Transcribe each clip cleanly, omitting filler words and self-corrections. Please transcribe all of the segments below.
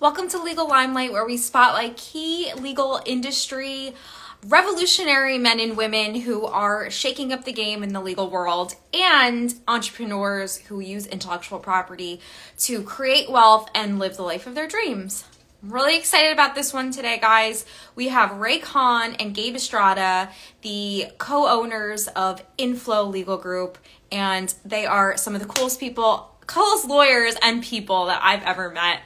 Welcome to Legal Limelight, where we spotlight key legal industry revolutionary men and women who are shaking up the game in the legal world and entrepreneurs who use intellectual property to create wealth and live the life of their dreams. I'm really excited about this one today, guys. We have Kahn and Gabe Estrada, the co-owners of Inflow Legal Group, and they are some of the coolest lawyers and people that I've ever met.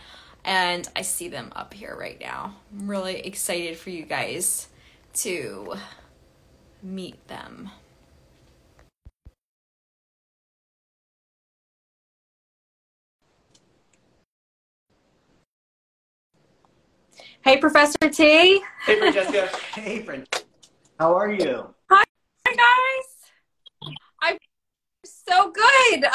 And I see them up here right now. I'm really excited for you guys to meet them. Hey, Professor T. Hey, Francesca. Hey, Fran. How are you? Hi, guys. I'm so good.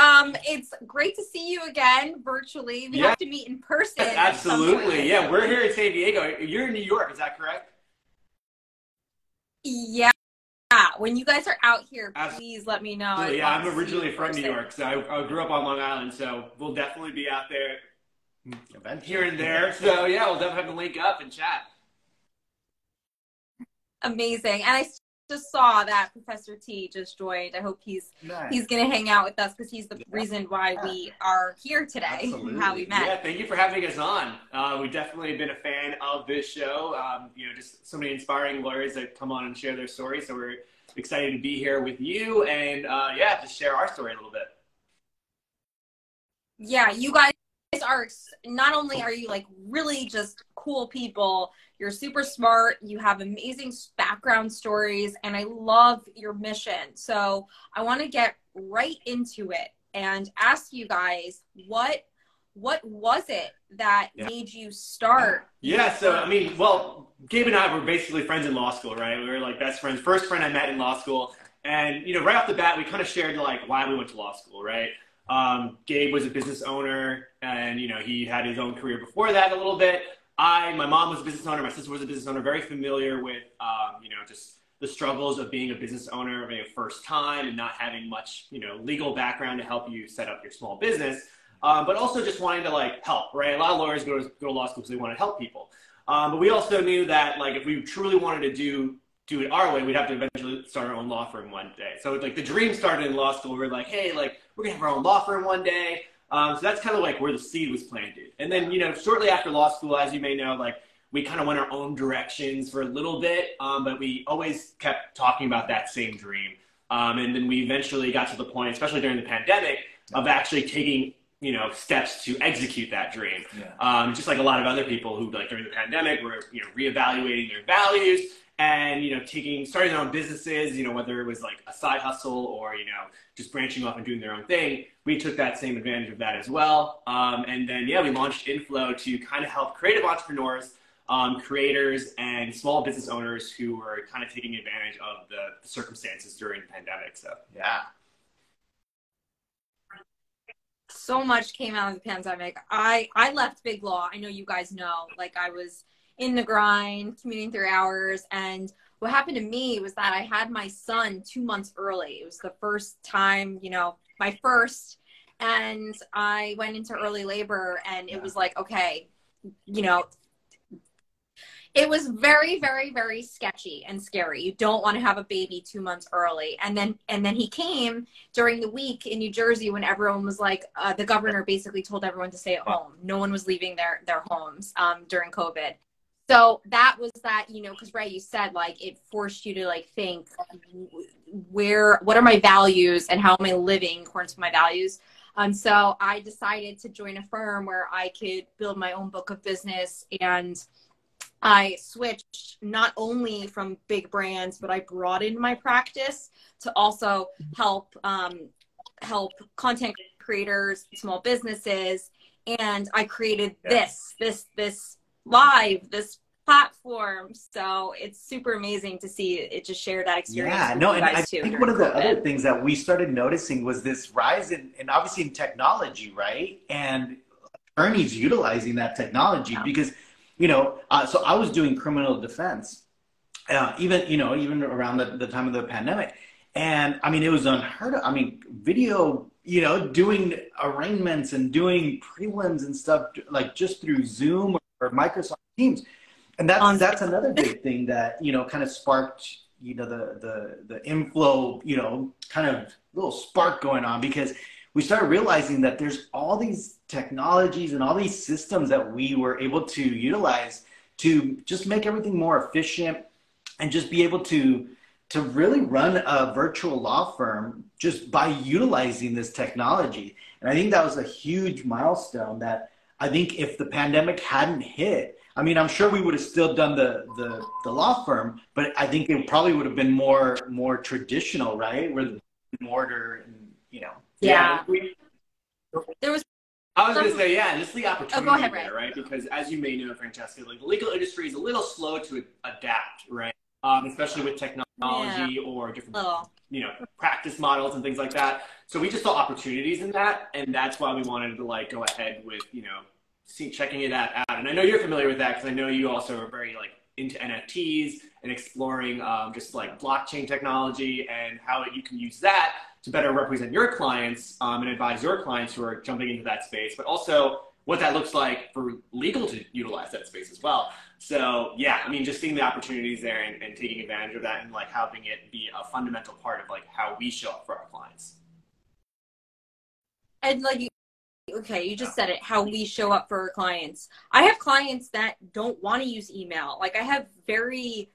It's great to see you again virtually. We have to meet in person. Absolutely. Yeah, we're here in San Diego. You're in New York, is that correct? Yeah. When you guys are out here, please let me know. Yeah, I'm originally from New York, so I grew up on Long Island, so we'll definitely be out there here and there. So yeah, we'll definitely have to link up and chat. Amazing. And I just saw that Professor T just joined. I hope he's going to hang out with us because he's the reason why we are here today. Absolutely. And how we met. Yeah, thank you for having us on. We've definitely been a fan of this show. Just so many inspiring lawyers that come on and share their stories. So we're excited to be here with you and just share our story a little bit. Yeah, you guys are, not only are you like really just cool people, you're super smart, you have amazing background stories, and I love your mission. So I want to get right into it and ask you guys, what was it that made you start? Yeah, so Gabe and I were basically friends in law school, right? We were like best friends. First friend I met in law school. And, right off the bat, we kind of shared like why we went to law school, right? Gabe was a business owner and, he had his own career before that a little bit. My mom was a business owner. My sister was a business owner, very familiar with, just the struggles of being a business owner, being a first time and not having much, legal background to help you set up your small business. But also just wanting to like help, right? A lot of lawyers go to law school because they want to help people. But we also knew that like if we truly wanted to do it our way, we'd have to eventually start our own law firm one day. So like the dream started in law school. We were like, hey, like we're gonna have our own law firm one day. So that's kind of like where the seed was planted. And then, shortly after law school, as you may know, like we kind of went our own directions for a little bit, but we always kept talking about that same dream. And then we eventually got to the point, especially during the pandemic, of actually taking steps to execute that dream. Yeah. Just like a lot of other people who like during the pandemic were, reevaluating their values and, starting their own businesses, whether it was like a side hustle or, just branching off and doing their own thing. We took that same advantage of that as well. And then, we launched Inflow to kind of help creative entrepreneurs, creators and small business owners who were kind of taking advantage of the circumstances during the pandemic. So, yeah. So much came out of the pandemic. I left big law. I know you guys know, like I was in the grind, commuting through hours. And what happened to me was that I had my son 2 months early. It was the first time, my first, and I went into early labor and it was like, okay, it was very, very, very sketchy and scary. You don't want to have a baby 2 months early. And then he came during the week in New Jersey when everyone was like, the governor basically told everyone to stay at home. No one was leaving their homes during COVID. So that was that, because Ray, you said like it forced you to like think what are my values and how am I living according to my values? So I decided to join a firm where I could build my own book of business, and I switched not only from big brands, but I broadened my practice to also help content creators, small businesses, and I created this platform. So it's super amazing to see it just share that experience. Yeah, no, and I think one of the other things that we started noticing was this rise in obviously in technology, right? And attorneys utilizing that technology because, so I was doing criminal defense, even around the time of the pandemic. And I mean, it was unheard of. I mean, video, doing arraignments and doing prelims and stuff like just through Zoom or or Microsoft Teams. And that's another big thing that, you know, kind of sparked, you know, the inflow, you know, kind of little spark going on, because we started realizing that there's all these technologies and all these systems that we were able to utilize to just make everything more efficient and just be able to really run a virtual law firm just by utilizing this technology. And I think that was a huge milestone that I think if the pandemic hadn't hit, I mean, I'm sure we would have still done the law firm, but I think it probably would have been more traditional, right? Where the mortar and, you know. Yeah. There was. I was going to say, yeah, and it's the opportunity go ahead, there, right? Because as you may know, Francesca, like the legal industry is a little slow to adapt, right? Especially with technology or different, you know, practice models and things like that. So we just saw opportunities in that, and that's why we wanted to like go ahead with, you know, checking it out. And I know you're familiar with that because I know you also are very like into NFTs and exploring just like blockchain technology and how you can use that to better represent your clients and advise your clients who are jumping into that space, but also what that looks like for legal to utilize that space as well. So yeah, I mean, just seeing the opportunities there and taking advantage of that and like having it be a fundamental part of like how we show up for our clients. And like, okay, you just said it, how we show up for our clients. I have clients that don't want to use email. Like I have very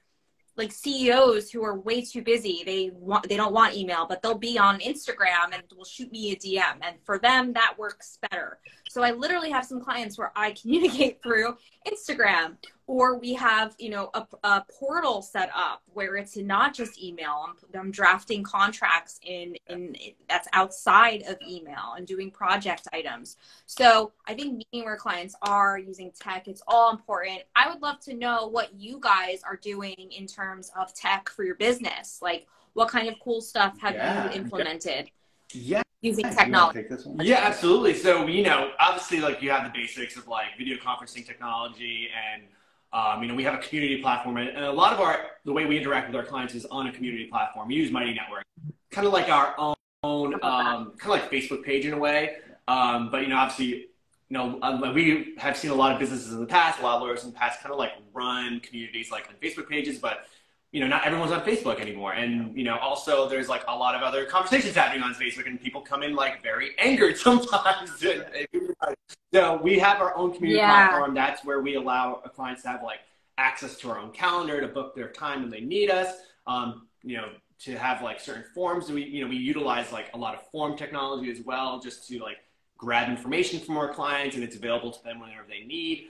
like CEOs who are way too busy. They don't want email, but they'll be on Instagram and will shoot me a DM. And for them, that works better. So I literally have some clients where I communicate through Instagram, or we have, you know, a portal set up where it's not just email. I'm drafting contracts in that's outside of email and doing project items. So I think meeting where clients are using tech, it's all important. I would love to know what you guys are doing in terms of tech for your business. Like what kind of cool stuff have you implemented? Yeah. Using technology. Yeah, absolutely. So, you know, obviously like you have the basics of like video conferencing technology and, you know, we have a community platform and a lot of the way we interact with our clients is on a community platform. We use Mighty Network, kind of like our own, kind of like Facebook page in a way. But, you know, obviously, you know, we have seen a lot of businesses in the past, a lot of lawyers in the past kind of like run communities like on Facebook pages, but you know, not everyone's on Facebook anymore. And, you know, also there's like a lot of other conversations happening on Facebook and people come in like very angered sometimes. So we have our own community platform. That's where we allow our clients to have like access to our own calendar to book their time when they need us. You know, to have like certain forms. We utilize like a lot of form technology as well, just to like grab information from our clients and it's available to them whenever they need.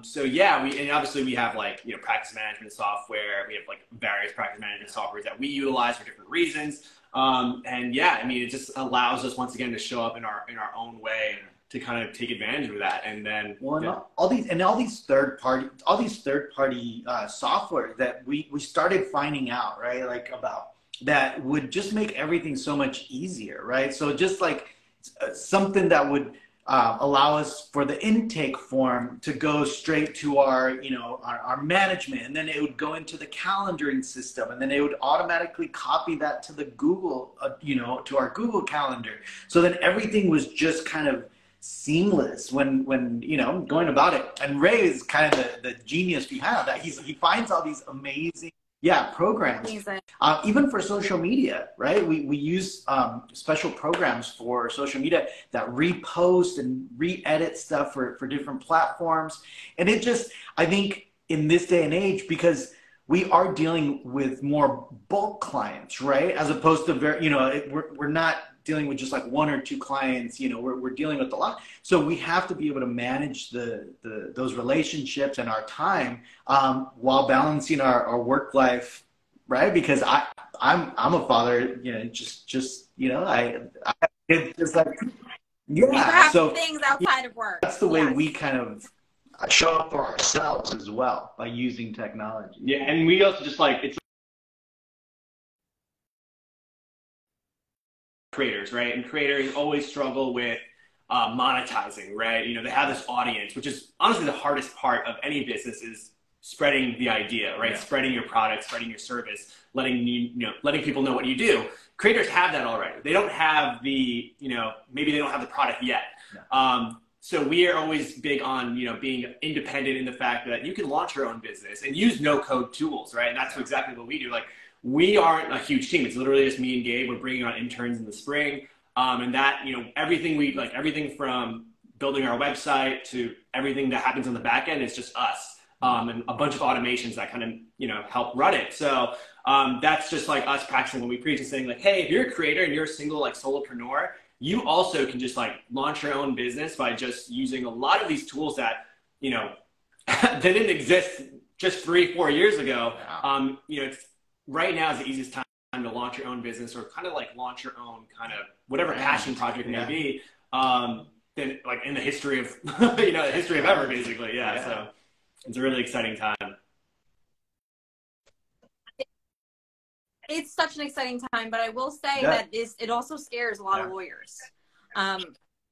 So yeah, and obviously we have like, you know, practice management software. We have like various practice management softwares that we utilize for different reasons. And yeah, I mean, it just allows us once again to show up in our own way to kind of take advantage of that. And then all these third party software that we started finding out, right? Like about that would just make everything so much easier, right? So just like something that would allow us for the intake form to go straight to our management, and then it would go into the calendaring system, and then it would automatically copy that to the Google, to our Google Calendar. So then everything was just kind of seamless when going about it. And Ray is kind of the genius behind that. He finds all these amazing programs. Even for social media, right? We use special programs for social media that repost and re-edit stuff for different platforms. And it just, I think in this day and age, because we are dealing with more bulk clients, right? As opposed to we're not dealing with just like one or two clients, we're dealing with a lot. So we have to be able to manage those relationships and our time while balancing our work life, right? Because I'm a father, it's like, so things outside of work. That's the way we kind of show up for ourselves as well by using technology. Yeah, and we also just like, it's creators, right? And creators always struggle with monetizing, right? They have this audience, which is honestly the hardest part of any business, is spreading the idea, right? Yeah. Spreading your product, spreading your service, letting people know what you do. Creators have that already. They don't have the, maybe they don't have the product yet. Yeah. So we are always big on, you know, being independent in the fact that you can launch your own business and use no code tools, right? And that's exactly what we do. Like, we aren't a huge team. It's literally just me and Gabe. We're bringing on interns in the spring. And that, you know, everything from building our website to everything that happens on the back end is just us. And a bunch of automations that kind of, you know, help run it. So that's just like us practicing what we preach and saying like, hey, if you're a creator and you're a single like solopreneur, you also can just like launch your own business by just using a lot of these tools that, you know, that didn't exist just 3-4 years ago. You know, it's, right now is the easiest time to launch your own business or kind of like launch your own kind of whatever passion project may be. Then like in the history of, you know, the history of ever basically. So it's a really exciting time. It's such an exciting time, but I will say that it also scares a lot of lawyers.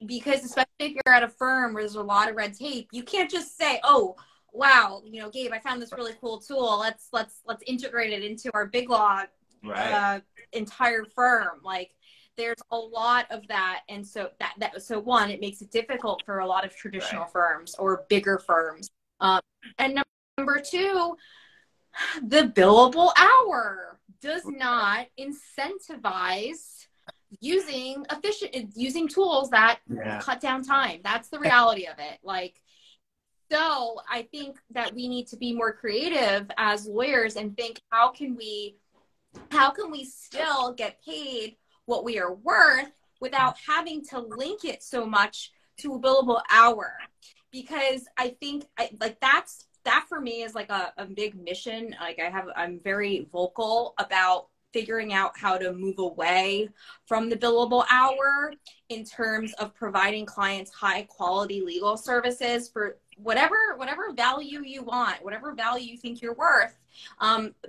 Because especially if you're at a firm where there's a lot of red tape, you can't just say, oh, wow, you know, Gabe, I found this really cool tool. Let's integrate it into our big law entire firm. Like, there's a lot of that. And so so one, it makes it difficult for a lot of traditional firms or bigger firms. And number two, the billable hour does not incentivize using tools that cut down time. That's the reality of it. Like, so I think that we need to be more creative as lawyers and think, how can we still get paid what we are worth without having to link it so much to a billable hour? Because I think that for me is like a big mission. Like, I'm very vocal about figuring out how to move away from the billable hour in terms of providing clients high quality legal services for whatever value you want, whatever value you think you're worth,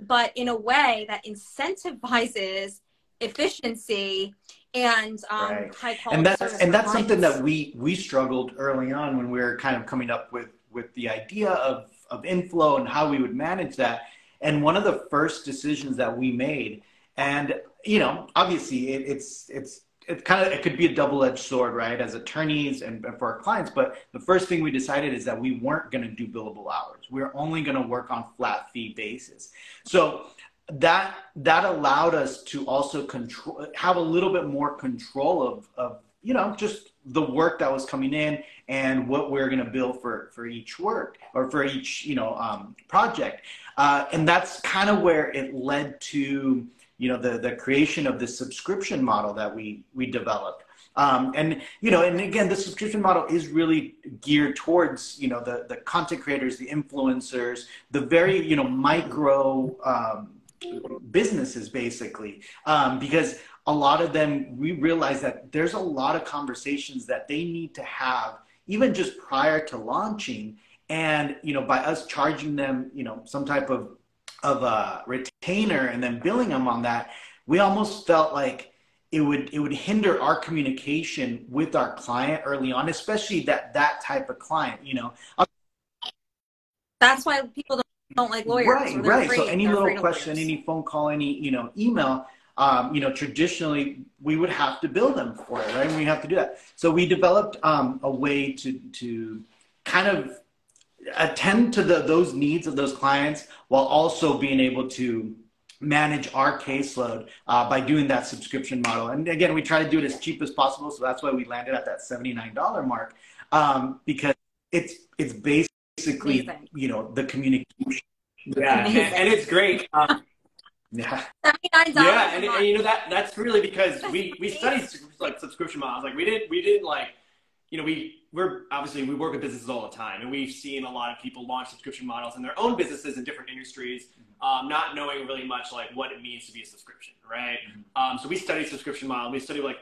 but in a way that incentivizes efficiency and high quality service. And that's something that we struggled early on when we were kind of coming up with the idea of inflow and how we would manage that. And one of the first decisions that we made, and you know, obviously it could be a double-edged sword, right, as attorneys and for our clients. But the first thing we decided is that we weren't going to do billable hours. We were only going to work on flat fee basis. So that allowed us to also have a little bit more control of you know, just the work that was coming in and what we're going to bill for each work or for each, you know, project. And that's kind of where it led to, you know, the creation of this subscription model that we developed. And, you know, and again, the subscription model is really geared towards, you know, the content creators, the influencers, the very, you know, micro businesses basically, because a lot of them, we realize that there's a lot of conversations that they need to have even just prior to launching. And, you know, by us charging them, you know, some type of a retainer and then billing them on that, we almost felt like it would hinder our communication with our client early on, especially that type of client, you know. That's why people don't like lawyers. Right. So any little question, any phone call, any, you know, email, you know, traditionally we would have to bill them for it, right? And we have to do that. So we developed a way to kind of attend to those needs of those clients while also being able to manage our caseload by doing that subscription model. And again, we try to do it as cheap as possible. So that's why we landed at that $79 mark, because it's basically, amazing. You know, the communication. Yeah, and it's great. $79. Yeah, and you know, that's really because we studied like subscription models. Like we didn't like, you know, we work with businesses all the time, and we've seen a lot of people launch subscription models in their own businesses in different industries, not knowing really much like what it means to be a subscription, right? So we studied subscription models. We studied like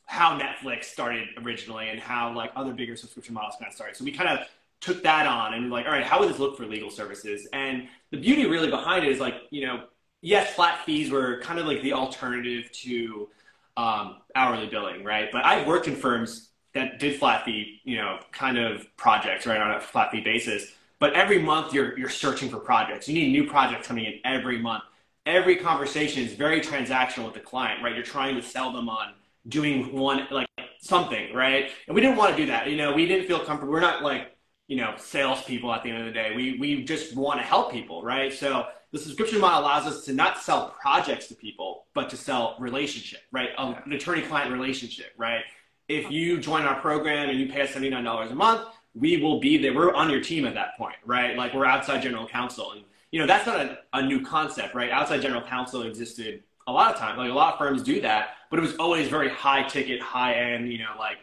how Netflix started originally and how like other bigger subscription models kind of started. So we kind of took that on and like, all right, how would this look for legal services? And the beauty really behind it is like, you know, yes, flat fees were kind of like the alternative to hourly billing, right? But I've worked in firms that did flat fee, you know, kind of projects, right, on a flat fee basis. But every month you're searching for projects. You need new projects coming in every month. Every conversation is very transactional with the client, right? You're trying to sell them on doing one, like something, right? And we didn't want to do that. You know, we didn't feel comfortable. We're not like, you know, salespeople at the end of the day. We just want to help people, right? So the subscription model allows us to not sell projects to people, but to sell relationship, right? An attorney-client relationship, right? If you join our program and you pay us $79 a month, we will be there. We're on your team at that point, right? Like we're outside general counsel. And, you know, that's not a new concept, right? Outside general counsel existed a lot of times. Like a lot of firms do that, but it was always very high ticket, high end, you know, like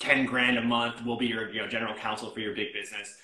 10 grand a month will be your, you know, general counsel for your big business.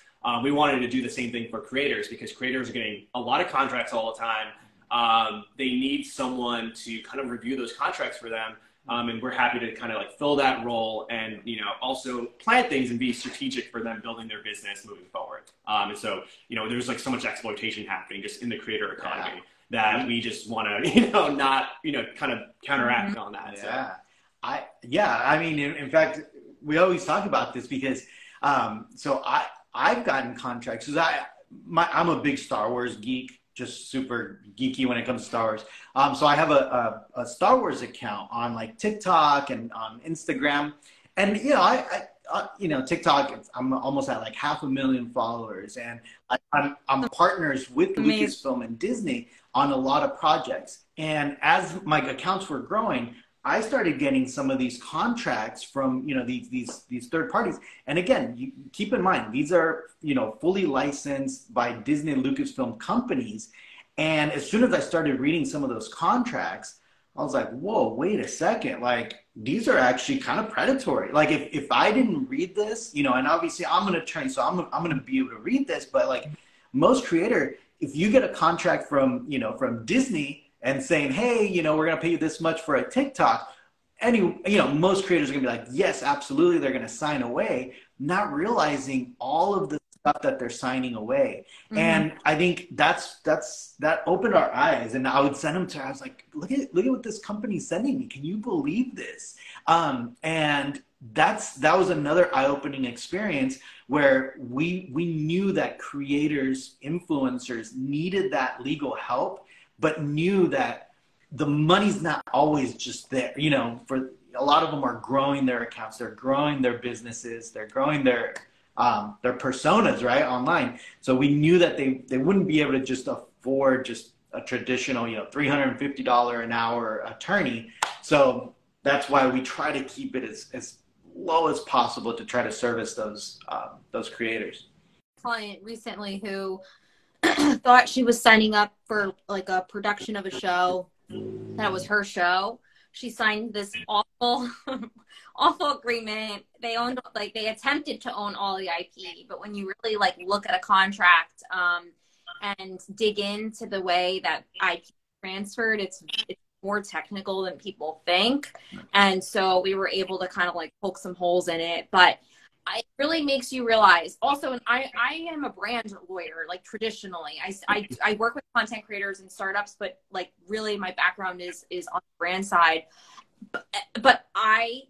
We wanted to do the same thing for creators because creators are getting a lot of contracts all the time. They need someone to kind of review those contracts for them. And we're happy to kind of like fill that role and, you know, also plan things and be strategic for them building their business moving forward. And so, you know, there's like so much exploitation happening just in the creator economy that we just want to, you know, not, you know, kind of counteract on that. I mean, in fact, we always talk about this because, so I've gotten contracts because I'm a big Star Wars geek, just super geeky when it comes to Star Wars. So I have a Star Wars account on like TikTok and on Instagram, and you know, I you know, TikTok, I'm almost at like 500,000 followers, and I'm partners with Lucasfilm and Disney on a lot of projects. And as my accounts were growing, I started getting some of these contracts from, you know, these third parties. And again, you keep in mind, these are, you know, fully licensed by Disney and Lucasfilm companies. And as soon as I started reading some of those contracts, I was like, whoa, wait a second. Like, these are actually kind of predatory. Like, if I didn't read this, you know, and obviously I'm an attorney, so I'm going to be able to read this. But like most creator, if you get a contract from, you know, from Disney and saying, hey, you know, we're going to pay you this much for a TikTok, you know, most creators are going to be like, yes, absolutely. They're going to sign away, not realizing all of the stuff that they're signing away. Mm-hmm. And I think that opened our eyes. And I would send them to her. I was like, look at what this company's sending me. Can you believe this? And that was another eye-opening experience where we knew that creators, influencers needed that legal help, but knew that the money's not always just there. You know, for a lot of them are growing their accounts, they're growing their businesses, they're growing their personas, right, online. So we knew that they wouldn't be able to just afford just a traditional, you know, $350 an hour attorney. So that's why we try to keep it as low as possible to try to service those creators. Client recently who thought she was signing up for like a production of a show that was her show. She signed this awful agreement. They attempted to own all the IP, but when you really like look at a contract and dig into the way that IP transferred, it's more technical than people think. And so we were able to kind of like poke some holes in it, but it really makes you realize also, and I am a brand lawyer, like traditionally, I work with content creators and startups, but like really my background is on the brand side, but I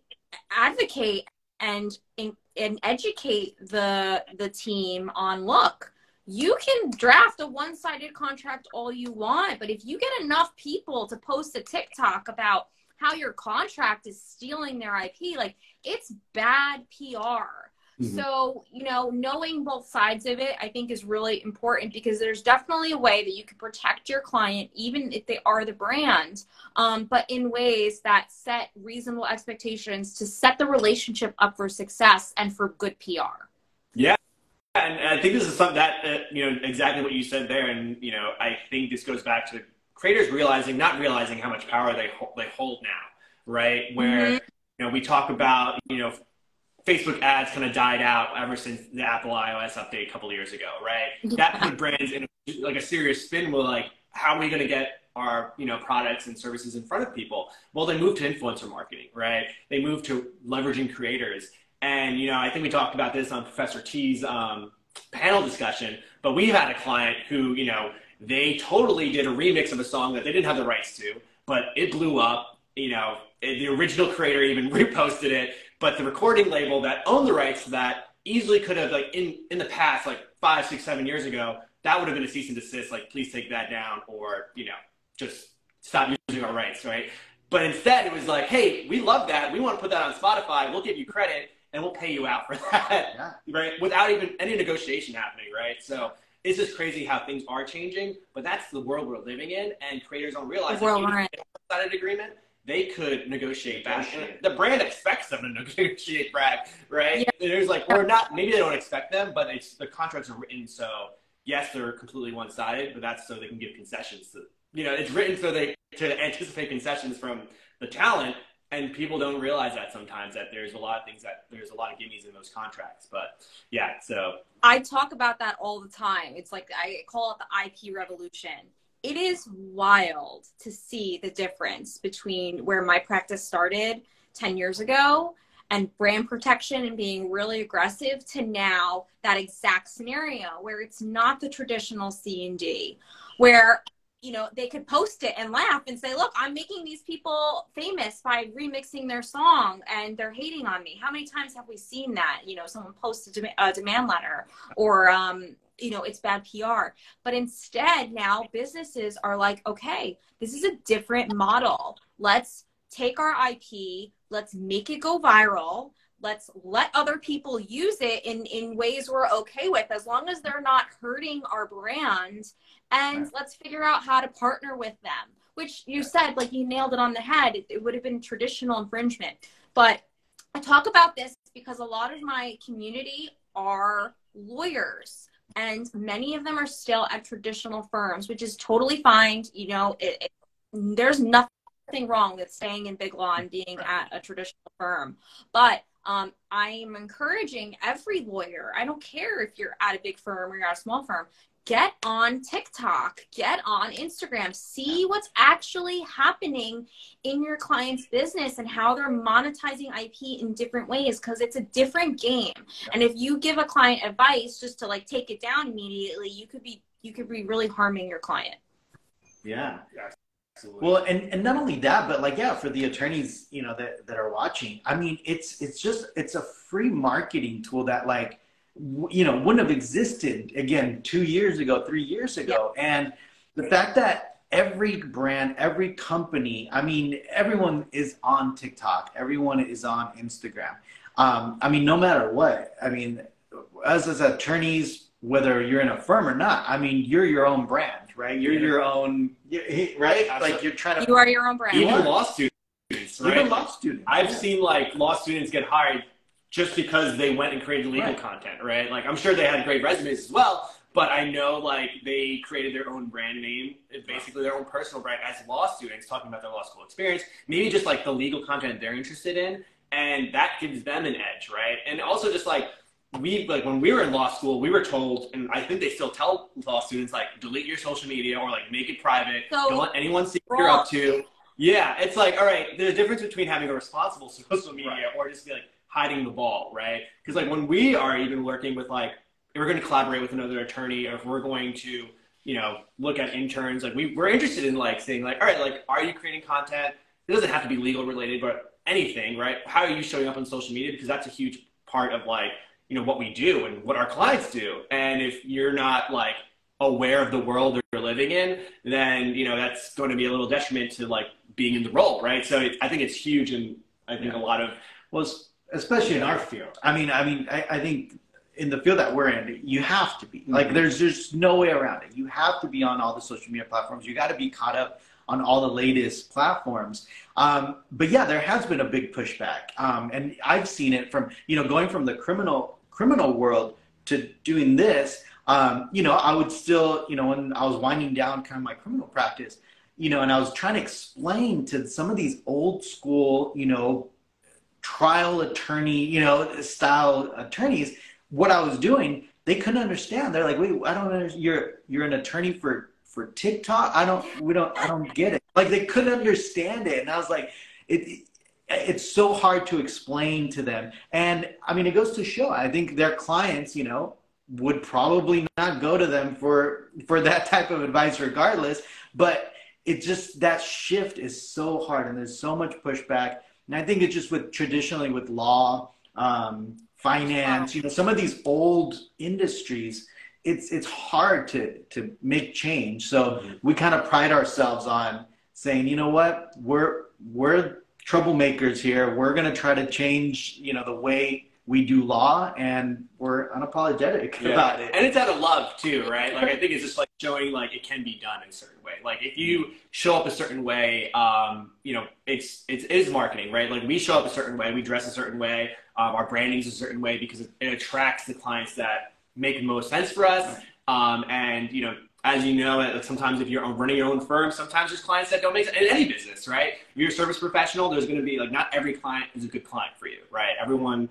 advocate and educate the team on, look, you can draft a one-sided contract all you want, but if you get enough people to post a TikTok about how your contract is stealing their IP, like it's bad PR. Mm-hmm. So, you know, knowing both sides of it, I think is really important because there's definitely a way that you can protect your client, even if they are the brand, but in ways that set reasonable expectations to set the relationship up for success and for good PR. Yeah. And I think this is something that, you know, exactly what you said there. And, you know, I think this goes back to creators not realizing how much power they hold now, right? Where, you know, we talk about, you know, Facebook ads kind of died out ever since the Apple iOS update a couple of years ago, right? Yeah. That put brands in like a serious spin with like, how are we going to get our, you know, products and services in front of people? Well, they moved to influencer marketing, right? They moved to leveraging creators. And, you know, I think we talked about this on Professor T's panel discussion, but we had a client who, you know, they totally did a remix of a song that they didn't have the rights to, but it blew up. You know, the original creator even reposted it, but the recording label that owned the rights to that easily could have, like, in the past, like 5, 6, 7 years ago, that would have been a cease and desist, like, please take that down, or, you know, just stop using our rights, right? But instead, it was like, hey, we love that. We want to put that on Spotify. We'll give you credit and we'll pay you out for that, right? Without even any negotiation happening, right? So it's just crazy how things are changing, but that's the world we're living in, and creators don't realize that even if they have an agreement, they could negotiate back. The brand expects them to negotiate back, right? Yeah. There's like, we're not, maybe they don't expect them, but it's the contracts are written so, yes, they're completely one-sided, but that's so they can give concessions to, it's written so to anticipate concessions from the talent, and people don't realize that sometimes, that there's a lot of gimmies in those contracts. But yeah, so I talk about that all the time. It's like, I call it the IP revolution. It is wild to see the difference between where my practice started 10 years ago and brand protection and being really aggressive to now that exact scenario where it's not the traditional C&D, where they could post it and laugh and say, look, I'm making these people famous by remixing their song and they're hating on me. How many times have we seen that? Someone posts a demand letter or, it's bad PR. But instead now businesses are like, okay, this is a different model. Let's take our IP, let's make it go viral. Let's let other people use it in ways we're okay with, as long as they're not hurting our brand. And let's figure out how to partner with them, which you said, like, you nailed it on the head. It would have been traditional infringement. But I talk about this because a lot of my community are lawyers, and many of them are still at traditional firms, which is totally fine. There's nothing wrong with staying in big law and being at a traditional firm. But I am encouraging every lawyer, I don't care if you're at a big firm or you're at a small firm, get on TikTok, get on Instagram, see what's actually happening in your client's business and how they're monetizing IP in different ways, because it's a different game. And if you give a client advice just to like take it down immediately, you could be really harming your client. Yeah. Absolutely. Well, and not only that, but like, for the attorneys, that are watching, I mean, it's a free marketing tool that wouldn't have existed again 2 years ago, 3 years ago. Yep. And the fact that every brand, every company, I mean, everyone is on TikTok, everyone is on Instagram. I mean, no matter what, I mean, as attorneys, whether you're in a firm or not, I mean, you're your own brand, right? You're your own, right? Absolutely. Like, you're trying to... You are your own brand. Even law students, right? Even law students. I've seen, like, law students get hired just because they went and created legal content, right? Like, I'm sure they had great resumes as well, but I know, like, they created their own brand name, basically their own personal brand as law students, talking about their law school experience, maybe just, like, the legal content they're interested in, and that gives them an edge, right? And also just, like, when we were in law school, we were told, and I think they still tell law students, like, delete your social media or, like, make it private. So don't let anyone see what you're up to. Yeah, it's like, all right, there's a difference between having a responsible social media or just, like, hiding the ball, right? Because, like, when we are even working with, like, if we're going to collaborate with another attorney, or if we're going to, look at interns, like, we're interested in, like, saying, like, all right, like, are you creating content? It doesn't have to be legal related, but anything, right? How are you showing up on social media? Because that's a huge part of, like, what we do and what our clients do. And if you're not, like, aware of the world you're living in, then, that's going to be a little detriment to, like, being in the role, right? So I think it's huge, and I think a lot of... Well, especially in our field. I think in the field that we're in, you have to be. Like, there's just no way around it. You have to be on all the social media platforms. You got to be caught up on all the latest platforms. But yeah, there has been a big pushback. And I've seen it from, going from the criminal world to doing this. I would still, when I was winding down kind of my criminal practice, and I was trying to explain to some of these old school, trial attorney, style attorneys, what I was doing. They couldn't understand. They're like, wait, I don't understand. You're an attorney for TikTok? I don't get it. Like, they couldn't understand it. And I was like, it's so hard to explain to them. And I mean, it goes to show, I think their clients, would probably not go to them for that type of advice regardless. But it just, that shift is so hard, and there's so much pushback. And I think it's just traditionally with law, finance, some of these old industries, it's hard to make change. So we kind of pride ourselves on saying, you know what, we're troublemakers here. We're going to try to change, the way we do law, and we're unapologetic about it. And it's out of love too, right? Like, I think it's just like showing like it can be done in a certain way. Like if you show up a certain way, it is marketing, right? Like we show up a certain way, we dress a certain way, our branding is a certain way because it attracts the clients that make the most sense for us. And as you know, sometimes if you're running your own firm, sometimes there's clients that don't make sense in any business, right? If you're a service professional, there's going to be like, not every client is a good client for you, right? Everyone,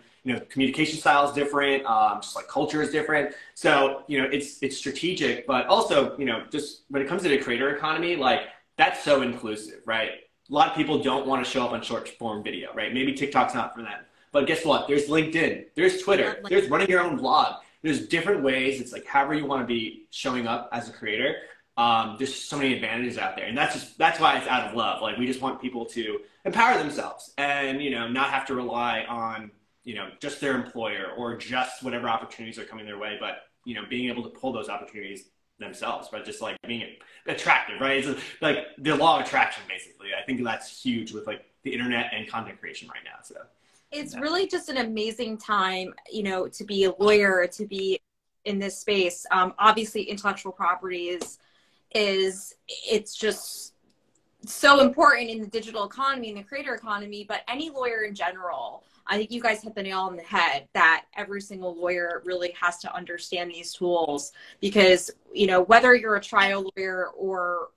communication style is different, just like culture is different. So, it's strategic, but also, just when it comes to the creator economy, like that's so inclusive, right? A lot of people don't want to show up on short form video, right? Maybe TikTok's not for them, but guess what? There's LinkedIn, there's Twitter, there's running your own blog. There's different ways. It's like however you want to be showing up as a creator. There's so many advantages out there, and that's why it's out of love. Like we just want people to empower themselves and not have to rely on just their employer or just whatever opportunities are coming their way, but being able to pull those opportunities themselves, but just like being attractive, right? It's like the law of attraction, basically. I think that's huge with like the internet and content creation right now. So. It's really just an amazing time, to be a lawyer, to be in this space. Obviously, intellectual property it's just so important in the digital economy and the creator economy, but any lawyer in general, I think you guys hit the nail on the head that every single lawyer really has to understand these tools because, whether you're a trial lawyer or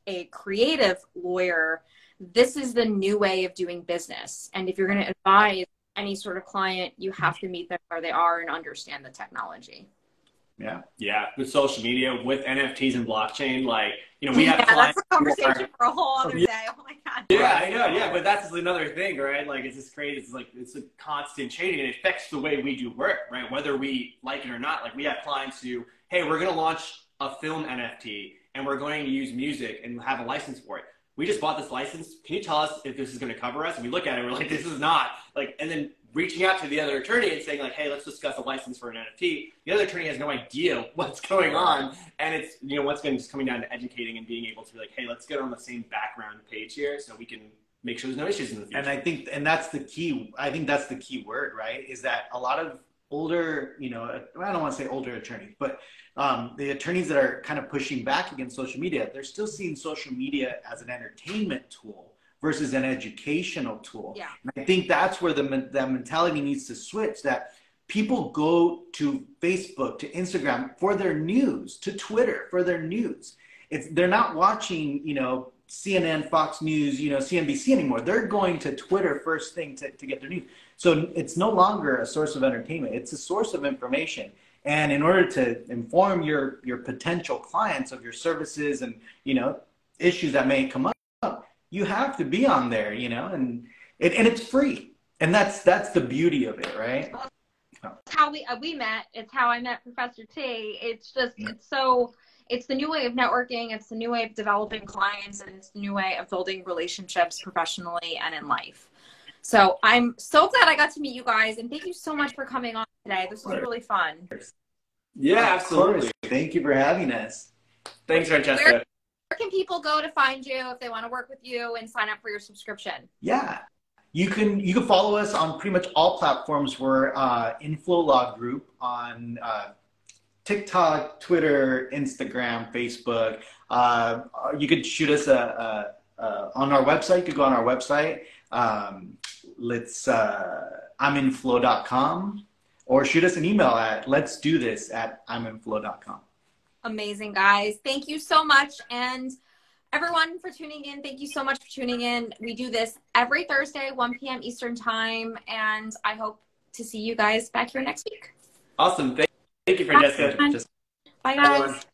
a creative lawyer, this is the new way of doing business. And if you're going to advise any sort of client, you have to meet them where they are and understand the technology. Yeah. With social media, with NFTs and blockchain, like, we have clients. That's a conversation for a whole other day. Oh my God. Yeah, I know. Yeah. But that's another thing, right? Like, it's just crazy. It's like, it's a constant changing and it affects the way we do work, right? Whether we like it or not. Like we have clients who, hey, we're going to launch a film NFT and we're going to use music and have a license for it. We just bought this license. Can you tell us if this is going to cover us? And we look at it, we're like, this is not. Like, and then reaching out to the other attorney and saying like, hey, let's discuss a license for an NFT. The other attorney has no idea what's going on. And it's, once again, just coming down to educating and being able to be like, hey, let's get on the same background page here so we can make sure there's no issues in the future. And that's the key. I think that's the key word, right? Is that a lot of older, I don't want to say older attorneys, but the attorneys that are kind of pushing back against social media, they're still seeing social media as an entertainment tool versus an educational tool. Yeah. And I think that's where that mentality needs to switch, that people go to Facebook, to Instagram for their news, to Twitter for their news. They're not watching, CNN, Fox News, CNBC anymore. They're going to Twitter first thing to get their news. So it's no longer a source of entertainment. It's a source of information. And in order to inform your potential clients of your services and, issues that may come up, you have to be on there, and it's free. And that's the beauty of it, right? It's how we met. It's how I met Professor T. It's just, it's the new way of networking. It's the new way of developing clients, and it's the new way of building relationships professionally and in life. So I'm so glad I got to meet you guys, and thank you so much for coming on today. This was really fun. Yeah, absolutely. Thank you for having us. Thanks, Francesca. Where can people go to find you if they want to work with you and sign up for your subscription? Yeah, you can follow us on pretty much all platforms. We're Inflow Law Group on TikTok, Twitter, Instagram, Facebook. You could shoot us on our website. You could go on our website. I'mInFlow.com, or shoot us an email at letsdothis@I'mInFlow.com. Amazing, guys. Thank you so much. And everyone for tuning in, thank you so much for tuning in. We do this every Thursday, 1 p.m. Eastern time. And I hope to see you guys back here next week. Awesome. Thank you, Francesca. Bye, guys.